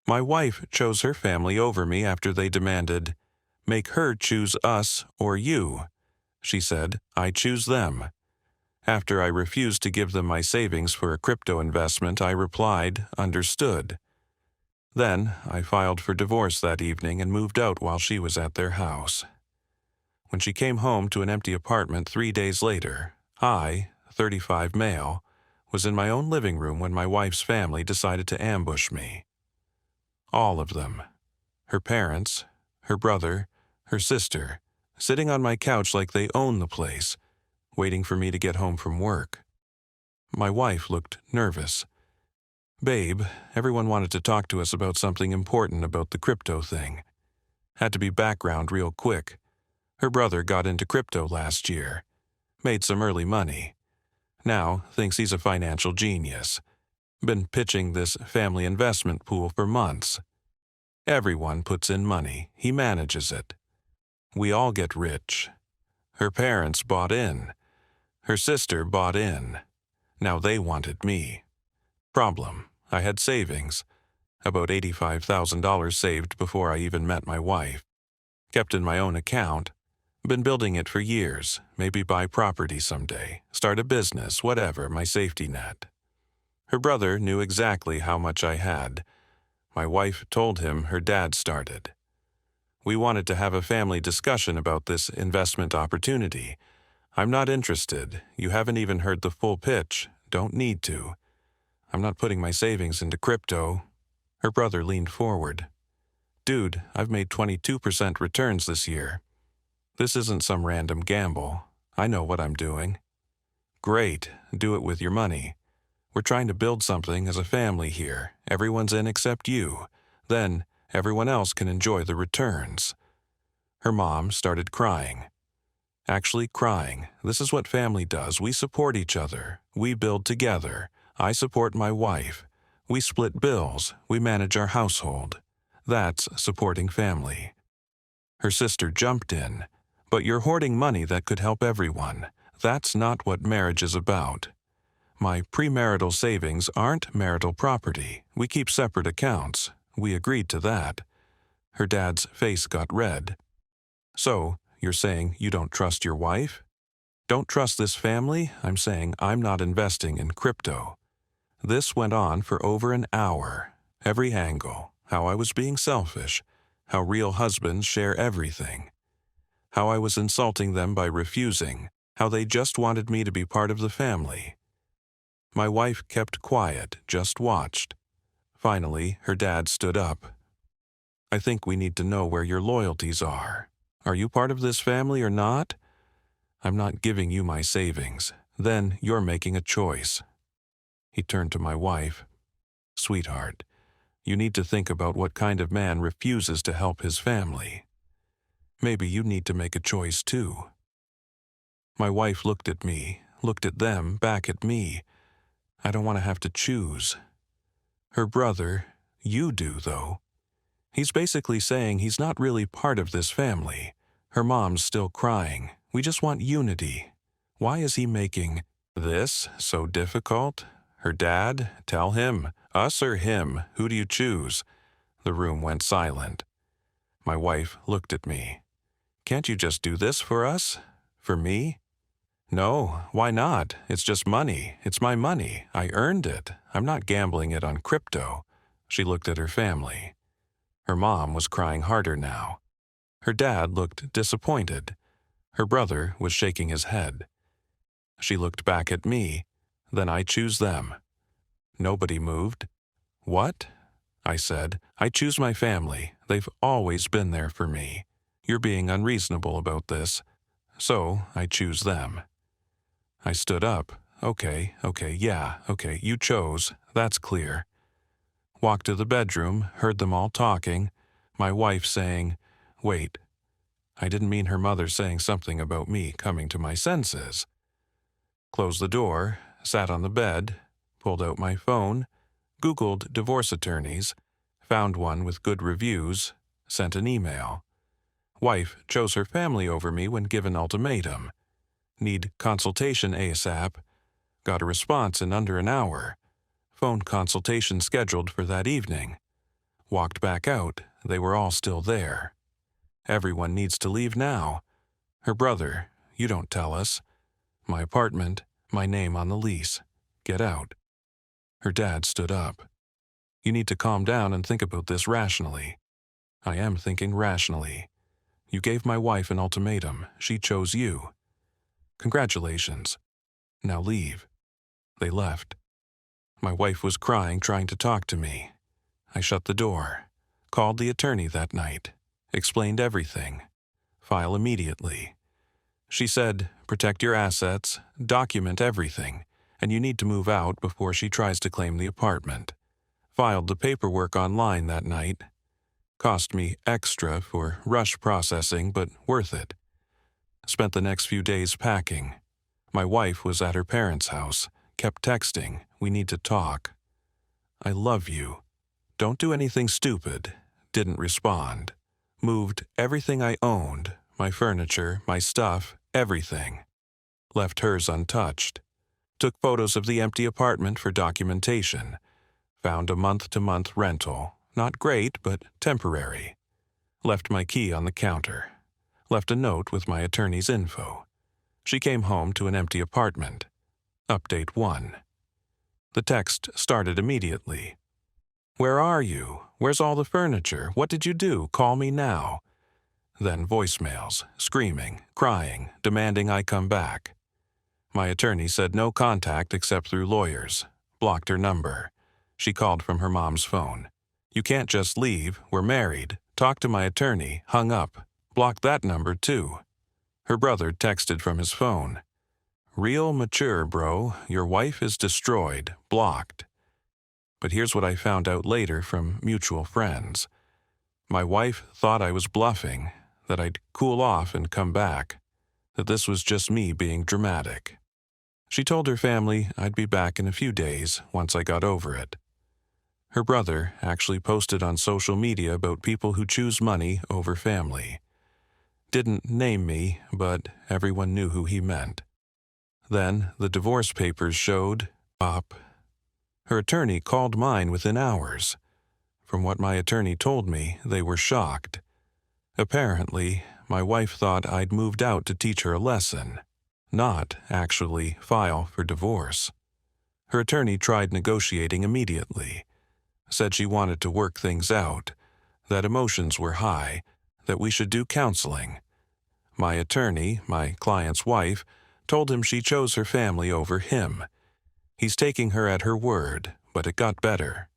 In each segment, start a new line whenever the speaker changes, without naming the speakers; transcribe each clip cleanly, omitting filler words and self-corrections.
My wife chose her family over me after they demanded, "Make her choose us or you." She said, "I choose them." After I refused to give them my savings for a crypto investment, I replied, "Understood." Then I filed for divorce that evening and moved out while she was at their house. When she came home to an empty apartment 3 days later, I, 35 male, was in my own living room when my wife's family decided to ambush me. All of them. Her parents, her brother, her sister, sitting on my couch like they own the place, waiting for me to get home from work. My wife looked nervous. "Babe, everyone wanted to talk to us about something important about the crypto thing. Had to be background real quick. Her brother got into crypto last year. Made some early money. Now thinks he's a financial genius. Been pitching this family investment pool for months. Everyone puts in money. He manages it. We all get rich. Her parents bought in. Her sister bought in. Now they wanted me. Problem, I had savings. About $85,000 saved before I even met my wife. Kept in my own account. Been building it for years. Maybe buy property someday. Start a business, whatever, my safety net. Her brother knew exactly how much I had. My wife told him her dad started. We wanted to have a family discussion about this investment opportunity. I'm not interested. You haven't even heard the full pitch. Don't need to. I'm not putting my savings into crypto. Her brother leaned forward. Dude, I've made 22% returns this year. This isn't some random gamble. I know what I'm doing. Great, do it with your money. We're trying to build something as a family here. Everyone's in except you. Then everyone else can enjoy the returns. Her mom started crying. Actually crying. This is what family does. We support each other. We build together. I support my wife. We split bills. We manage our household. That's supporting family. Her sister jumped in. But you're hoarding money that could help everyone. That's not what marriage is about. My premarital savings aren't marital property. We keep separate accounts. We agreed to that. Her dad's face got red. So, you're saying you don't trust your wife? Don't trust this family? I'm saying I'm not investing in crypto. This went on for over an hour. Every angle. How I was being selfish. How real husbands share everything. How I was insulting them by refusing. How they just wanted me to be part of the family. My wife kept quiet, just watched. Finally, her dad stood up. I think we need to know where your loyalties are. Are you part of this family or not? I'm not giving you my savings. Then you're making a choice. He turned to my wife. Sweetheart, you need to think about what kind of man refuses to help his family. Maybe you need to make a choice too. My wife looked at me, looked at them, back at me. I don't want to have to choose. Her brother, you do though. He's basically saying he's not really part of this family. Her mom's still crying. We just want unity. Why is he making this so difficult? Her dad, tell him. Us or him, who do you choose? The room went silent. My wife looked at me. Can't you just do this for us? For me? No, why not? It's just money. It's my money. I earned it. I'm not gambling it on crypto. She looked at her family. Her mom was crying harder now. Her dad looked disappointed. Her brother was shaking his head. She looked back at me. Then I choose them. Nobody moved. What? I said. I choose my family. They've always been there for me. You're being unreasonable about this. So I choose them. I stood up. Okay, you chose. That's clear. Walked to the bedroom, heard them all talking. My wife saying, wait. I didn't mean her mother saying something about me coming to my senses. Closed the door, sat on the bed, pulled out my phone, Googled divorce attorneys, found one with good reviews, sent an email. Wife chose her family over me when given ultimatum. Need consultation ASAP. Got a response in under an hour. Phone consultation scheduled for that evening. Walked back out, they were all still there. Everyone needs to leave now. Her brother, you don't tell us. My apartment, my name on the lease. Get out. Her dad stood up. You need to calm down and think about this rationally. I am thinking rationally. You gave my wife an ultimatum. She chose you. Congratulations. Now leave. They left. My wife was crying, trying to talk to me. I shut the door. Called the attorney that night. Explained everything. File immediately. She said, protect your assets, document everything, and you need to move out before she tries to claim the apartment. Filed the paperwork online that night. Cost me extra for rush processing, but worth it. Spent the next few days packing. My wife was at her parents' house, kept texting, we need to talk. I love you. Don't do anything stupid. Didn't respond. Moved everything I owned, my furniture, my stuff, everything. Left hers untouched. Took photos of the empty apartment for documentation. Found a month-to-month rental. Not great, but temporary. Left my key on the counter. Left a note with my attorney's info. She came home to an empty apartment. Update 1. The text started immediately. Where are you? Where's all the furniture? What did you do? Call me now. Then voicemails, screaming, crying, demanding I come back. My attorney said no contact except through lawyers. Blocked her number. She called from her mom's phone. You can't just leave. We're married. Talked to my attorney. Hung up. Blocked that number too. Her brother texted from his phone. Real mature, bro. Your wife is destroyed. Blocked. But here's what I found out later from mutual friends. My wife thought I was bluffing, that I'd cool off and come back, that this was just me being dramatic. She told her family I'd be back in a few days once I got over it. Her brother actually posted on social media about people who choose money over family. Didn't name me, but everyone knew who he meant. Then the divorce papers showed up. Her attorney called mine within hours. From what my attorney told me, they were shocked. Apparently, my wife thought I'd moved out to teach her a lesson, not actually file for divorce. Her attorney tried negotiating immediately. Said she wanted to work things out, that emotions were high, that we should do counseling. My attorney, my client's wife, told him she chose her family over him. He's taking her at her word, but it got better.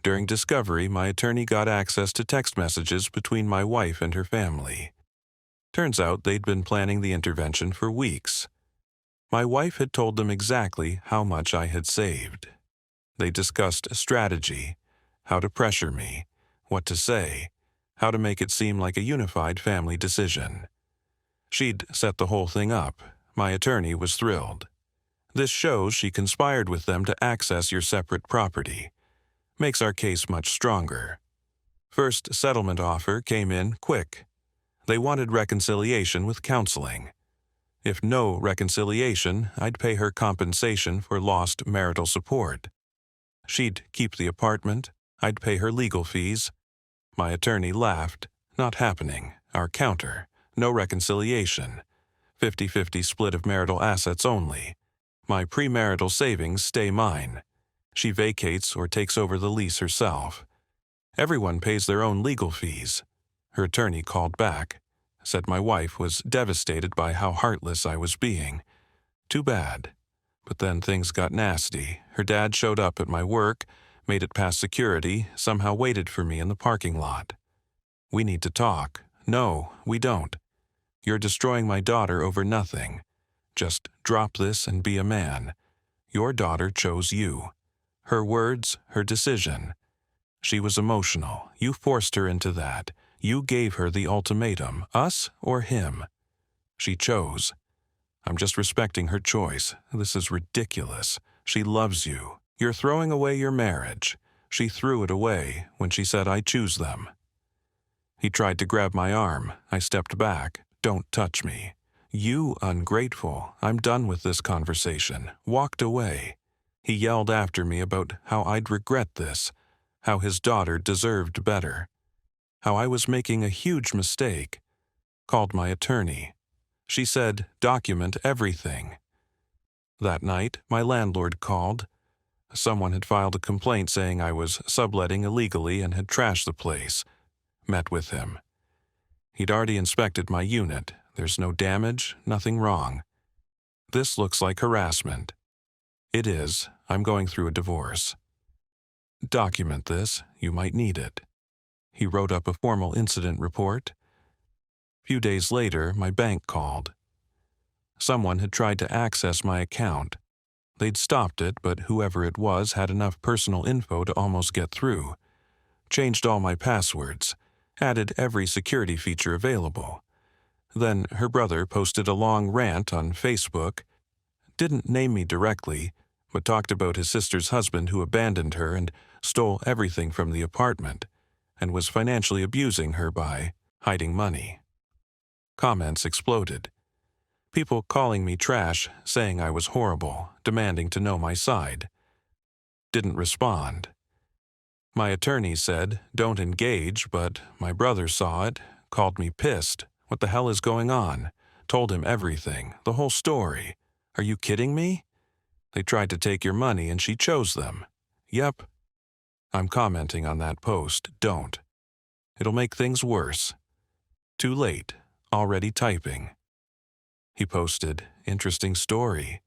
During discovery, my attorney got access to text messages between my wife and her family. Turns out they'd been planning the intervention for weeks. My wife had told them exactly how much I had saved. They discussed a strategy, how to pressure me, what to say, how to make it seem like a unified family decision. She'd set the whole thing up. My attorney was thrilled. This shows she conspired with them to access your separate property. Makes our case much stronger. First settlement offer came in quick. They wanted reconciliation with counseling. If no reconciliation, I'd pay her compensation for lost marital support. She'd keep the apartment. I'd pay her legal fees. My attorney laughed. Not happening. Our counter. No reconciliation. 50-50 split of marital assets only. My premarital savings stay mine. She vacates or takes over the lease herself. Everyone pays their own legal fees. Her attorney called back. Said my wife was devastated by how heartless I was being. Too bad. But then things got nasty. Her dad showed up at my work, made it past security, somehow waited for me in the parking lot. We need to talk. No, we don't. You're destroying my daughter over nothing. Just drop this and be a man. Your daughter chose you. Her words, her decision. She was emotional. You forced her into that. You gave her the ultimatum, us or him. She chose. I'm just respecting her choice. This is ridiculous. She loves you. You're throwing away your marriage. She threw it away when she said I choose them. He tried to grab my arm. I stepped back. Don't touch me. You ungrateful. I'm done with this conversation. Walked away. He yelled after me about how I'd regret this, how his daughter deserved better, how I was making a huge mistake. Called my attorney. She said, document everything. That night, my landlord called. Someone had filed a complaint saying I was subletting illegally and had trashed the place. Met with him. He'd already inspected my unit. There's no damage, nothing wrong. This looks like harassment. It is. I'm going through a divorce. Document this. You might need it. He wrote up a formal incident report. Few days later, my bank called. Someone had tried to access my account. They'd stopped it, but whoever it was had enough personal info to almost get through. Changed all my passwords. Added every security feature available. Then her brother posted a long rant on Facebook. Didn't name me directly, but talked about his sister's husband who abandoned her and stole everything from the apartment, and was financially abusing her by hiding money. Comments exploded. People calling me trash, saying I was horrible, demanding to know my side. Didn't respond. My attorney said, don't engage, but my brother saw it, called me pissed. What the hell is going on? Told him everything, the whole story. Are you kidding me? They tried to take your money and she chose them. Yep. I'm commenting on that post, don't. It'll make things worse. Too late, already typing. He posted, interesting story.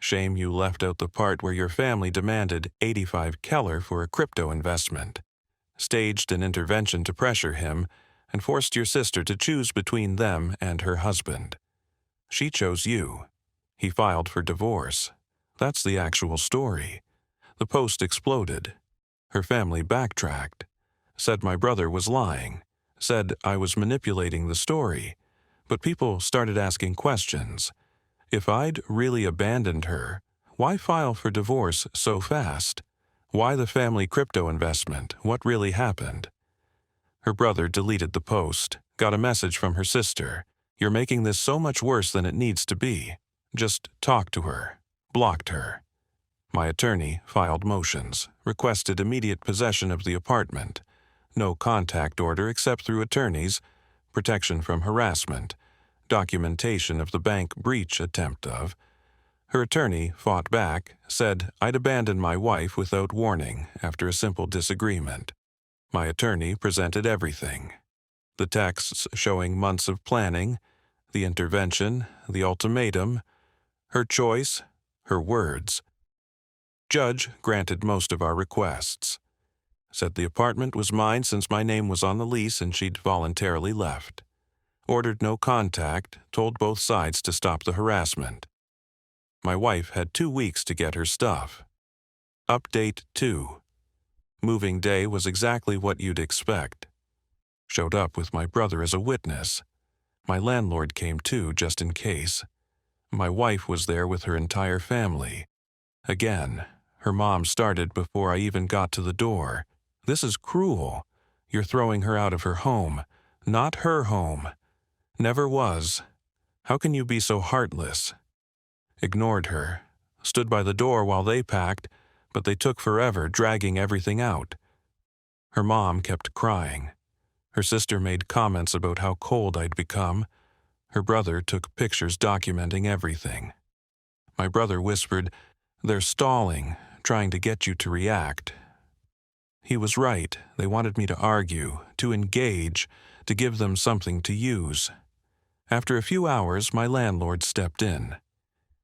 Shame you left out the part where your family demanded 85 Keller for a crypto investment. Staged an intervention to pressure him and forced your sister to choose between them and her husband. She chose you. He filed for divorce. That's the actual story. The post exploded. Her family backtracked. Said my brother was lying. Said I was manipulating the story. But people started asking questions. If I'd really abandoned her, why file for divorce so fast? Why the family crypto investment? What really happened? Her brother deleted the post, got a message from her sister. You're making this so much worse than it needs to be. Just talk to her. Blocked her. My attorney filed motions, requested immediate possession of the apartment. No contact order except through attorneys, protection from harassment, documentation of the bank breach attempt of. Her attorney fought back, said I'd abandoned my wife without warning after a simple disagreement. My attorney presented everything. The texts showing months of planning, the intervention, the ultimatum, her choice, her words. Judge granted most of our requests. Said the apartment was mine since my name was on the lease and she'd voluntarily left. Ordered no contact, told both sides to stop the harassment. My wife had 2 weeks to get her stuff. Update 2. Moving day was exactly what you'd expect. Showed up with my brother as a witness. My landlord came too, just in case. My wife was there with her entire family. Again, her mom started before I even got to the door. This is cruel. You're throwing her out of her home. Not her home. Never was. How can you be so heartless? Ignored her. Stood by the door while they packed, but they took forever, dragging everything out. Her mom kept crying. Her sister made comments about how cold I'd become. Her brother took pictures documenting everything. My brother whispered, "They're stalling, trying to get you to react." He was right. They wanted me to argue, to engage, to give them something to use. After a few hours, my landlord stepped in.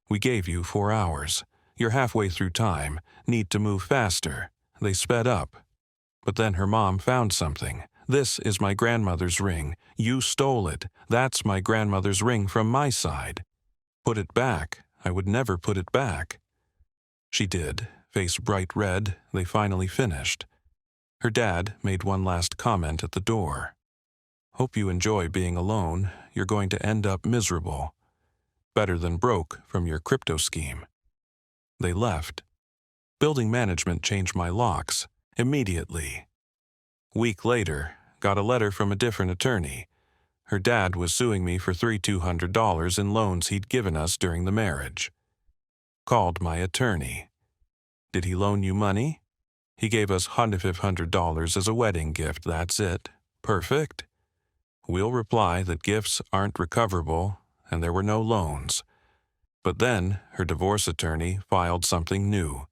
"We gave you 4 hours. You're halfway through time. Need to move faster." They sped up. But then her mom found something. "This is my grandmother's ring. You stole it. That's my grandmother's ring from my side." "Put it back." I would never put it back. She did. Face bright red, they finally finished. Her dad made one last comment at the door. "Hope you enjoy being alone. You're going to end up miserable. Better than broke from your crypto scheme." They left. Building management changed my locks immediately. Week later, got a letter from a different attorney. Her dad was suing me for $3,200 in loans he'd given us during the marriage. Called my attorney. "Did he loan you money?" He gave us $500 as a wedding gift, that's it. Perfect. We'll reply that gifts aren't recoverable and there were no loans. But then her divorce attorney filed something new,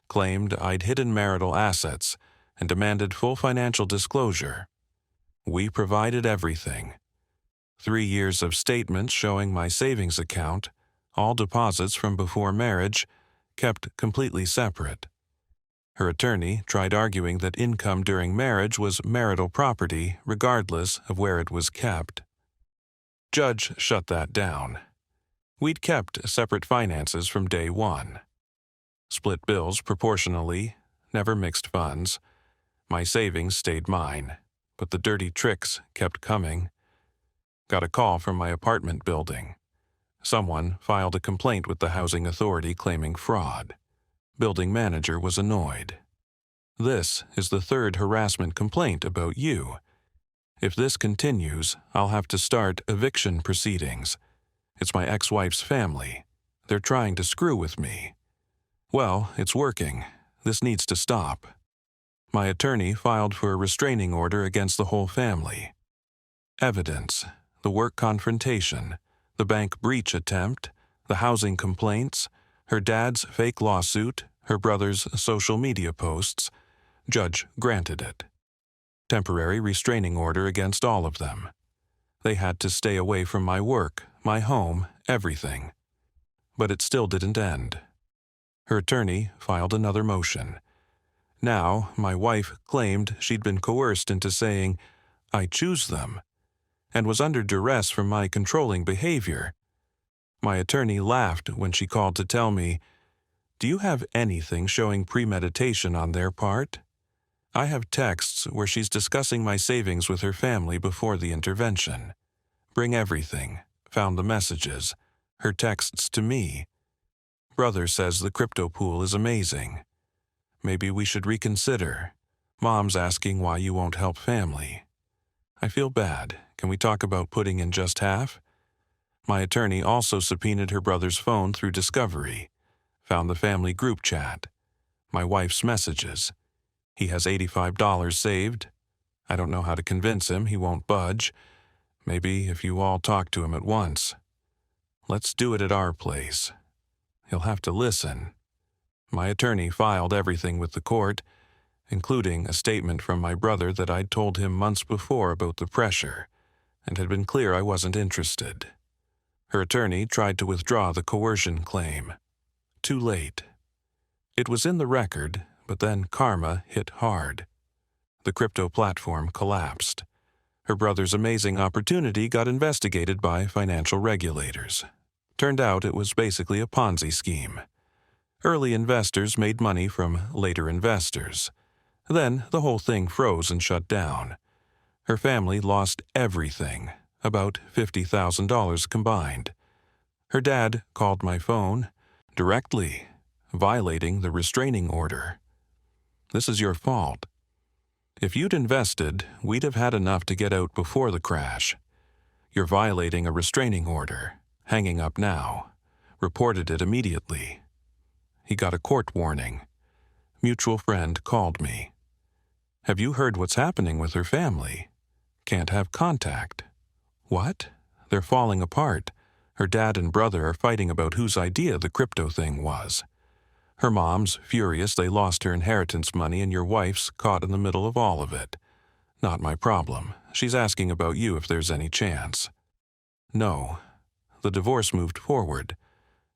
claimed I'd hidden marital assets, and demanded full financial disclosure. We provided everything. 3 years of statements showing my savings account, all deposits from before marriage, kept completely separate. Her attorney tried arguing that income during marriage was marital property regardless of where it was kept. Judge shut that down. We'd kept separate finances from day one. Split bills proportionally, never mixed funds. My savings stayed mine, but the dirty tricks kept coming. Got a call from my apartment building. Someone filed a complaint with the housing authority claiming fraud. Building manager was annoyed. This is the third harassment complaint about you. If this continues, I'll have to start eviction proceedings. It's my ex-wife's family. They're trying to screw with me. Well, it's working. This needs to stop. My attorney filed for a restraining order against the whole family. Evidence, the work confrontation, the bank breach attempt, the housing complaints, her dad's fake lawsuit, her brother's social media posts. Judge granted it. Temporary restraining order against all of them. They had to stay away from my work, my home, everything. But it still didn't end. Her attorney filed another motion. Now, my wife claimed she'd been coerced into saying, "I choose them," and was under duress from my controlling behavior. My attorney laughed when she called to tell me, "Do you have anything showing premeditation on their part?" I have texts where she's discussing my savings with her family before the intervention. Bring everything. Found the messages. Her texts to me. Brother says the crypto pool is amazing. Maybe we should reconsider. Mom's asking why you won't help family. I feel bad. Can we talk about putting in just half? My attorney also subpoenaed her brother's phone through Discovery. Found the family group chat. My wife's messages. He has $85 saved. I don't know how to convince him he won't budge. Maybe if you all talk to him at once. Let's do it at our place. He'll have to listen. My attorney filed everything with the court, including a statement from my brother that I'd told him months before about the pressure, and had been clear I wasn't interested. Her attorney tried to withdraw the coercion claim. Too late. It was in the record, but then karma hit hard. The crypto platform collapsed. Her brother's amazing opportunity got investigated by financial regulators. Turned out it was basically a Ponzi scheme. Early investors made money from later investors. Then the whole thing froze and shut down. Her family lost everything, about $50,000 combined. Her dad called my phone directly, violating the restraining order. This is your fault. If you'd invested, we'd have had enough to get out before the crash. You're violating a restraining order. Hanging up now. Reported it immediately. He got a court warning. Mutual friend called me. Have you heard what's happening with her family? Can't have contact. What? They're falling apart. Her dad and brother are fighting about whose idea the crypto thing was. Her mom's furious they lost her inheritance money and your wife's caught in the middle of all of it. Not my problem. She's asking about you if there's any chance. No. The divorce moved forward.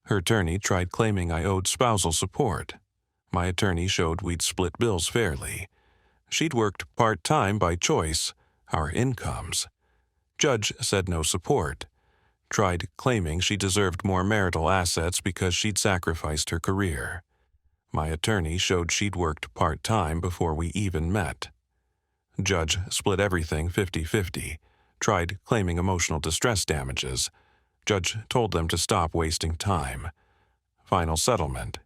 Her attorney tried claiming I owed spousal support. My attorney showed we'd split bills fairly. She'd worked part-time by choice, our incomes. Judge said no support. Tried claiming she deserved more marital assets because she'd sacrificed her career. My attorney showed she'd worked part-time before we even met. Judge split everything 50-50. Tried claiming emotional distress damages. Judge told them to stop wasting time. Final settlement.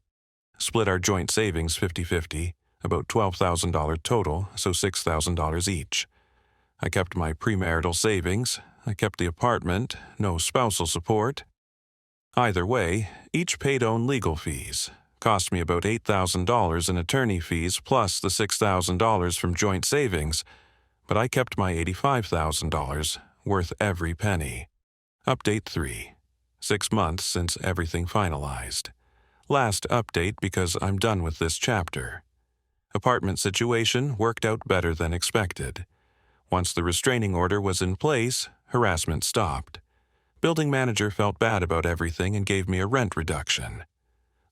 Split our joint savings 50-50, about $12,000 total, so $6,000 each. I kept my premarital savings. I kept the apartment, no spousal support. Either way, each paid own legal fees, Cost me about $8,000 in attorney fees plus the $6,000 from joint savings, but I kept my $85,000, worth every penny. Update 3. 6 months since everything finalized. Last update because I'm done with this chapter. Apartment situation worked out better than expected. Once the restraining order was in place, harassment stopped. Building manager felt bad about everything and gave me a rent reduction.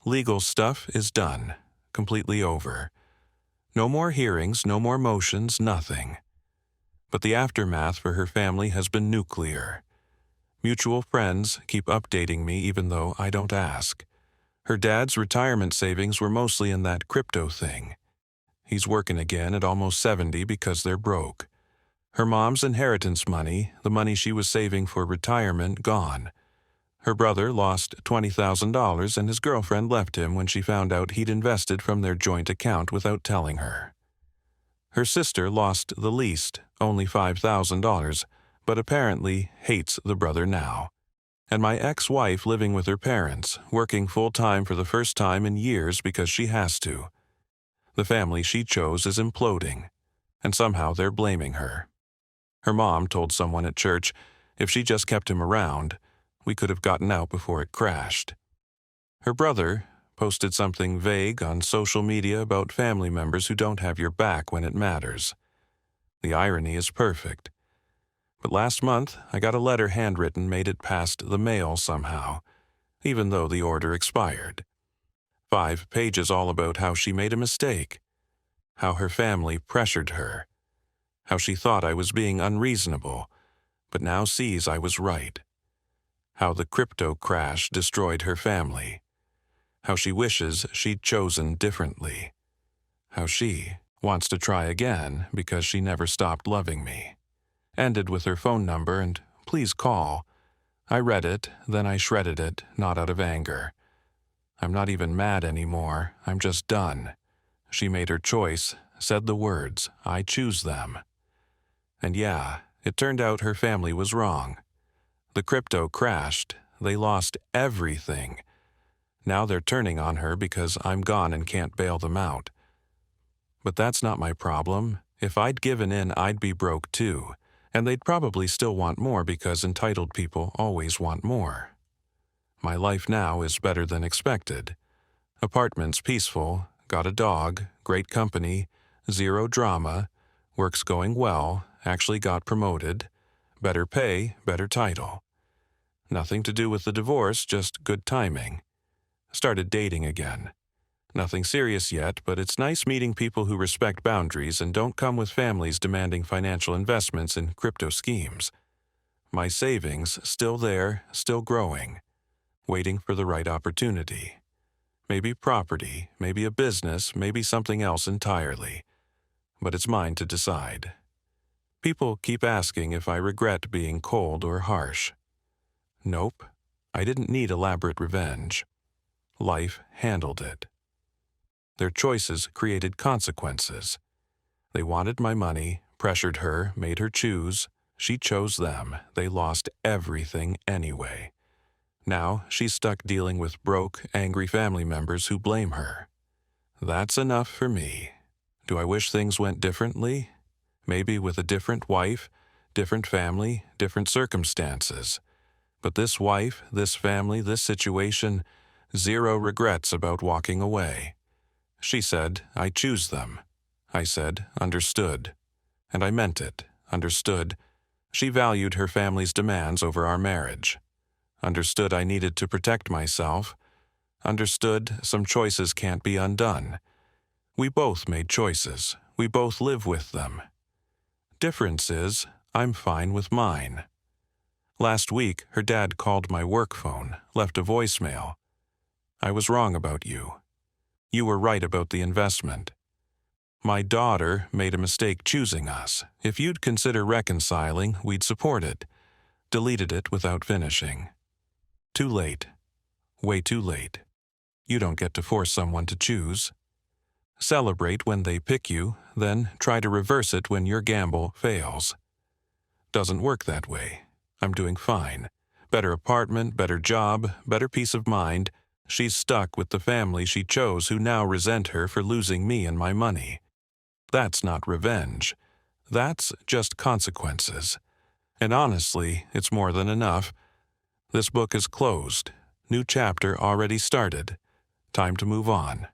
Legal stuff is done, completely over. No more hearings, no more motions, nothing. But the aftermath for her family has been nuclear. Mutual friends keep updating me even though I don't ask. Her dad's retirement savings were mostly in that crypto thing. He's working again at almost 70 because they're broke. Her mom's inheritance money, the money she was saving for retirement, gone. Her brother lost $20,000 and his girlfriend left him when she found out he'd invested from their joint account without telling her. Her sister lost the least, only $5,000, but apparently hates the brother now. And my ex-wife living with her parents, working full-time for the first time in years because she has to. The family she chose is imploding, and somehow they're blaming her. Her mom told someone at church if she just kept him around, we could have gotten out before it crashed. Her brother posted something vague on social media about family members who don't have your back when it matters. The irony is perfect. But last month, I got a letter handwritten made it past the mail somehow, even though the order expired. 5 pages all about how she made a mistake, how her family pressured her, how she thought I was being unreasonable, but now sees I was right, how the crypto crash destroyed her family, how she wishes she'd chosen differently, how she wants to try again because she never stopped loving me. Ended with her phone number and please call. I read it, then I shredded it, not out of anger. I'm not even mad anymore, I'm just done. She made her choice, said the words, I choose them. And yeah, it turned out her family was wrong. The crypto crashed, they lost everything. Now they're turning on her because I'm gone and can't bail them out. But that's not my problem. If I'd given in, I'd be broke too. And they'd probably still want more because entitled people always want more. My life now is better than expected. Apartment's peaceful, got a dog, great company, zero drama, work's going well, actually got promoted, better pay, better title. Nothing to do with the divorce, just good timing. Started dating again. Nothing serious yet, but it's nice meeting people who respect boundaries and don't come with families demanding financial investments in crypto schemes. My savings still there, still growing, waiting for the right opportunity. Maybe property, maybe a business, maybe something else entirely. But it's mine to decide. People keep asking if I regret being cold or harsh. Nope, I didn't need elaborate revenge. Life handled it. Their choices created consequences. They wanted my money, pressured her, made her choose. She chose them. They lost everything anyway. Now she's stuck dealing with broke, angry family members who blame her. That's enough for me. Do I wish things went differently? Maybe with a different wife, different family, different circumstances. But this wife, this family, this situation, zero regrets about walking away. She said, I choose them. I said, understood. And I meant it, understood. She valued her family's demands over our marriage. Understood I needed to protect myself. Understood some choices can't be undone. We both made choices. We both live with them. Difference is, I'm fine with mine. Last week, her dad called my work phone, left a voicemail. I was wrong about you. You were right about the investment. My daughter made a mistake choosing us. If you'd consider reconciling, we'd support it. Deleted it without finishing. Too late. Way too late. You don't get to force someone to choose. Celebrate when they pick you, then try to reverse it when your gamble fails. Doesn't work that way. I'm doing fine. Better apartment, better job, better peace of mind, She's stuck with the family she chose who now resent her for losing me and my money. That's not revenge. That's just consequences. And honestly, it's more than enough. This book is closed. New chapter already started. Time to move on.